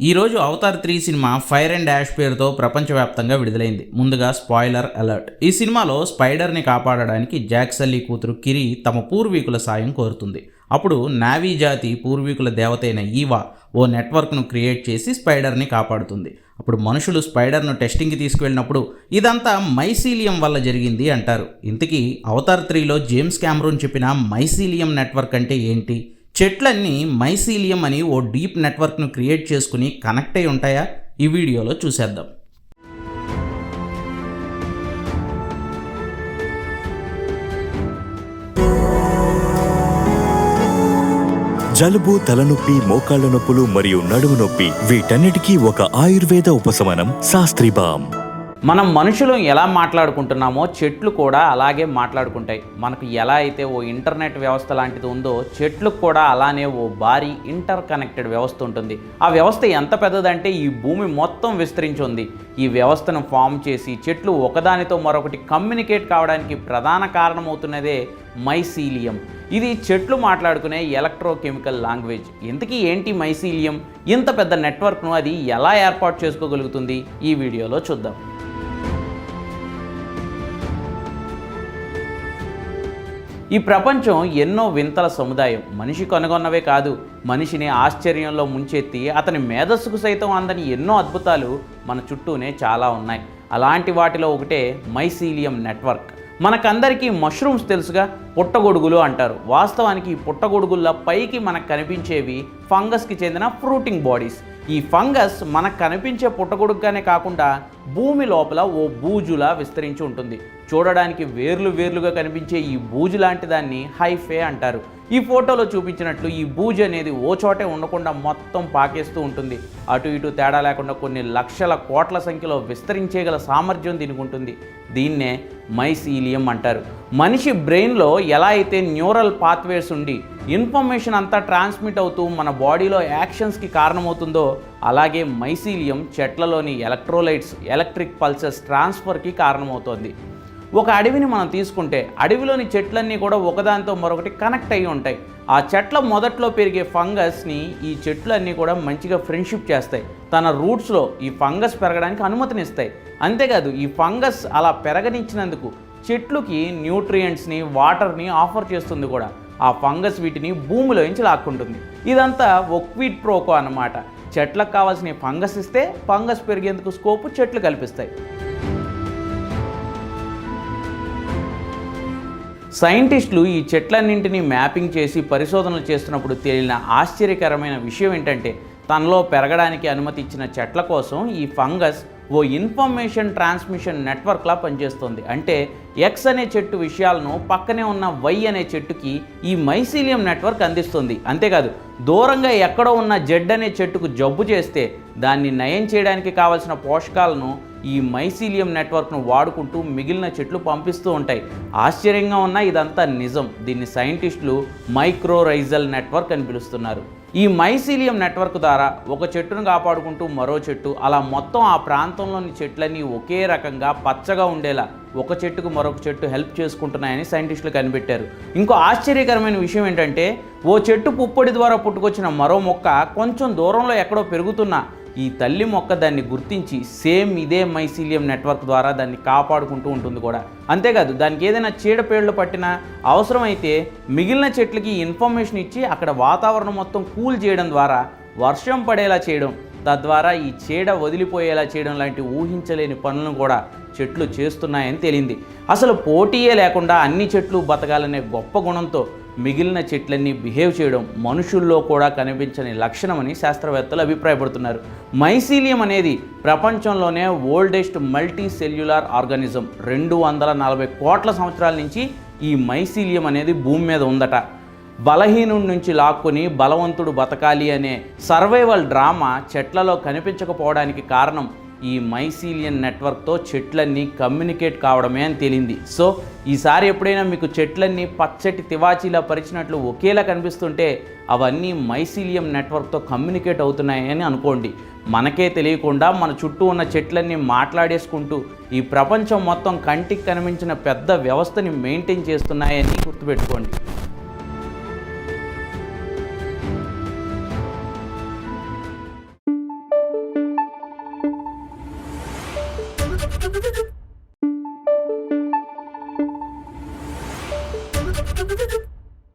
ఈరోజు Avatar 3 cinema fire and dash పేరుతో ప్రపంచవ్యాప్తంగా విడుదలైంది. ముందుగా స్పాయిలర్ అలర్ట్. ఈ సినిమాలో స్పైడర్ని కాపాడడానికి జాక్ సల్లీ కూతురు కిరి తమ పూర్వీకుల సాయం కోరుతుంది. అప్పుడు నావీ జాతి పూర్వీకుల దేవతైన ఈవా ఓ నెట్వర్క్ను క్రియేట్ చేసి స్పైడర్ని కాపాడుతుంది. అప్పుడు మనుషులు స్పైడర్ను టెస్టింగ్కి తీసుకువెళ్ళినప్పుడు ఇదంతా మైసీలియం వల్ల జరిగింది అంటారు. ఇంతకీ అవతార్ 3లో జేమ్స్ కెమెరూన్ చెప్పిన మైసీలియం నెట్వర్క్ అంటే ఏంటి? చెట్లన్నీ మైసీలియం అని ఓ డీప్ నెట్వర్క్ను క్రియేట్ చేసుకుని కనెక్ట్ అయి ఉంటాయా? ఈ వీడియోలో చూసేద్దాం. జలుబు, తలనొప్పి, మోకాళ్ల నొప్పులు మరియు నడుము నొప్పి వీటన్నిటికీ ఒక ఆయుర్వేద ఉపశమనం శాస్త్రీ బామ్. మనం మనుషులు ఎలా మాట్లాడుకుంటున్నామో చెట్లు కూడా అలాగే మాట్లాడుకుంటాయి. మనకు ఎలా అయితే ఓ ఇంటర్నెట్ వ్యవస్థ లాంటిది ఉందో చెట్లకు కూడా అలానే ఓ భారీ ఇంటర్ కనెక్టెడ్ వ్యవస్థ ఉంటుంది. ఆ వ్యవస్థ ఎంత పెద్దదంటే ఈ భూమి మొత్తం విస్తరించి ఉంది. ఈ వ్యవస్థను ఫామ్ చేసి చెట్లు ఒకదానితో మరొకటి కమ్యూనికేట్ కావడానికి ప్రధాన కారణమవుతున్నదే మైసీలియం. ఇది చెట్లు మాట్లాడుకునే ఎలక్ట్రోకెమికల్ లాంగ్వేజ్. ఇంతకీ ఏంటి మైసీలియం? ఇంత పెద్ద నెట్వర్క్ను అది ఎలా ఏర్పాటు చేసుకోగలుగుతుంది? ఈ వీడియోలో చూద్దాం. ఈ ప్రపంచం ఎన్నో వింతల సముదాయం. మనిషి కనుగొన్నవే కాదు, మనిషిని ఆశ్చర్యంలో ముంచెత్తి అతని మేధస్సుకు సైతం అందని ఎన్నో అద్భుతాలు మన చుట్టూనే చాలా ఉన్నాయి. అలాంటి వాటిలో ఒకటే మైసీలియం నెట్వర్క్. మనకందరికీ మష్రూమ్స్ తెలుసుగా, పుట్టగొడుగులు అంటారు. వాస్తవానికి ఈ పుట్టగొడుగుల్లో పైకి మనకు కనిపించేవి ఫంగస్కి చెందిన ఫ్రూటింగ్ బాడీస్. ఈ ఫంగస్ మనకు కనిపించే పుట్టగొడుగుగానే కాకుండా భూమి లోపల ఓ బూజులా విస్తరించి ఉంటుంది. చూడడానికి వేర్లుగా కనిపించే ఈ బూజు లాంటి దాన్ని హైఫే అంటారు. ఈ ఫోటోలో చూపించినట్లు ఈ బూజు అనేది ఓ చోటే ఉండకుండా మొత్తం పాకేస్తూ ఉంటుంది. అటు ఇటు తేడా లేకుండా కొన్ని లక్షల కోట్ల సంఖ్యలో విస్తరించేగల సామర్థ్యం దీనికి ఉంటుంది. దీన్నే మైసీలియం అంటారు. మనిషి బ్రెయిన్లో ఎలా అయితే న్యూరల్ పాత్వేస్ ఉండి ఇన్ఫర్మేషన్ అంతా ట్రాన్స్మిట్ అవుతూ మన బాడీలో యాక్షన్స్కి కారణమవుతుందో, అలాగే మైసీలియం చెట్లలోని ఎలక్ట్రోలైట్స్, ఎలక్ట్రిక్ పల్సెస్ ట్రాన్స్ఫర్కి కారణమవుతోంది. ఒక అడవిని మనం తీసుకుంటే అడవిలోని చెట్లన్నీ కూడా ఒకదానితో మరొకటి కనెక్ట్ అయ్యి ఉంటాయి. ఆ చెట్ల మొదట్లో పెరిగే ఫంగస్ని ఈ చెట్లన్నీ కూడా మంచిగా ఫ్రెండ్షిప్ చేస్తాయి. తన రూట్స్లో ఈ ఫంగస్ పెరగడానికి అనుమతినిస్తాయి. అంతేకాదు ఈ ఫంగస్ అలా పెరగనిచ్చినందుకు చెట్లుకి న్యూట్రియంట్స్ని, వాటర్ని ఆఫర్ చేస్తుంది కూడా. ఆ ఫంగస్ వీటిని భూమిలోంచి లాక్కుంటుంది. ఇదంతా ఓ క్విడ్ ప్రోకో అన్నమాట. చెట్లకు కావాల్సిన ఫంగస్ ఇస్తే ఫంగస్ పెరిగేందుకు స్కోపు చెట్లు కల్పిస్తాయి. సైంటిస్టులు ఈ చెట్లన్నింటినీ మ్యాపింగ్ చేసి పరిశోధనలు చేస్తున్నప్పుడు తేలిన ఆశ్చర్యకరమైన విషయం ఏంటంటే, తనలో పెరగడానికి అనుమతి ఇచ్చిన చెట్ల కోసం ఈ ఫంగస్ ఓ ఇన్ఫర్మేషన్ ట్రాన్స్మిషన్ నెట్వర్క్లా పనిచేస్తుంది. అంటే ఎక్స్ అనే చెట్టు విషయాలను పక్కనే ఉన్న వై అనే చెట్టుకి ఈ మైసీలియం నెట్వర్క్ అందిస్తుంది. అంతేకాదు దూరంగా ఎక్కడో ఉన్న జెడ్ అనే చెట్టుకు జబ్బు చేస్తే దాన్ని నయం చేయడానికి కావలసిన పోషకాలను ఈ మైసీలియం నెట్వర్క్ను వాడుకుంటూ మిగిలిన చెట్లు పంపిస్తూ ఉంటాయి. ఆశ్చర్యంగా ఉన్న ఇదంతా నిజం. దీన్ని సైంటిస్టులు మైక్రోరైజల్ నెట్వర్క్ అని పిలుస్తున్నారు. ఈ మైసీలియం నెట్వర్క్ ద్వారా ఒక చెట్టును కాపాడుకుంటూ మరో చెట్టు, అలా మొత్తం ఆ ప్రాంతంలోని చెట్లన్నీ ఒకే రకంగా పచ్చగా ఉండేలా ఒక చెట్టుకు మరొక చెట్టు హెల్ప్ చేసుకుంటున్నాయని సైంటిస్టులు కనిపెట్టారు. ఇంకో ఆశ్చర్యకరమైన విషయం ఏంటంటే, ఓ చెట్టు పుప్పొడి ద్వారా పుట్టుకొచ్చిన మరో మొక్క కొంచెం దూరంలో ఎక్కడో పెరుగుతున్నా ఈ తల్లి మొక్క దాన్ని గుర్తించి సేమ్ ఇదే మైసీలియం నెట్వర్క్ ద్వారా దాన్ని కాపాడుకుంటూ ఉంటుంది కూడా. అంతేకాదు దానికి ఏదైనా చీడపేళ్లు పట్టినా అవసరమైతే మిగిలిన చెట్లకి ఇన్ఫర్మేషన్ ఇచ్చి అక్కడ వాతావరణం మొత్తం కూల్ చేయడం ద్వారా వర్షం పడేలా చేయడం, తద్వారా ఈ చీడ వదిలిపోయేలా చేయడం లాంటి ఊహించలేని పనులను కూడా చెట్లు చేస్తున్నాయని తేలింది. అసలు పోటీయే లేకుండా అన్ని చెట్లు బతకాలనే గొప్ప గుణంతో మిగిలిన చెట్లన్నీ బిహేవ్ చేయడం మనుషుల్లో కూడా కనిపించని లక్షణమని శాస్త్రవేత్తలు అభిప్రాయపడుతున్నారు. మైసీలియం అనేది ప్రపంచంలోనే ఓల్డెస్ట్ మల్టీ సెల్యులార్ ఆర్గానిజం. 240 కోట్ల సంవత్సరాల నుంచి ఈ మైసీలియం అనేది భూమి మీద ఉందట. బలహీనుడి నుంచి లాక్కుని బలవంతుడు బతకాలి అనే సర్వైవల్ డ్రామా చెట్లలో కనిపించకపోవడానికి కారణం ఈ మైసీలియన్ నెట్వర్క్తో చెట్లన్నీ కమ్యూనికేట్ కావడమే అని తేలింది. సో ఈసారి ఎప్పుడైనా మీకు చెట్లన్నీ పచ్చటి తివాచీలా పరిచినట్లు ఒకేలా కనిపిస్తుంటే అవన్నీ మైసీలియం నెట్వర్క్తో కమ్యూనికేట్ అవుతున్నాయని అనుకోండి. మనకే తెలియకుండా మన చుట్టూ ఉన్న చెట్లన్నీ మాట్లాడేసుకుంటూ ఈ ప్రపంచం మొత్తం కంటికి కనిపించిన పెద్ద వ్యవస్థని మెయింటైన్ చేస్తున్నాయని గుర్తుపెట్టుకోండి. Thank you.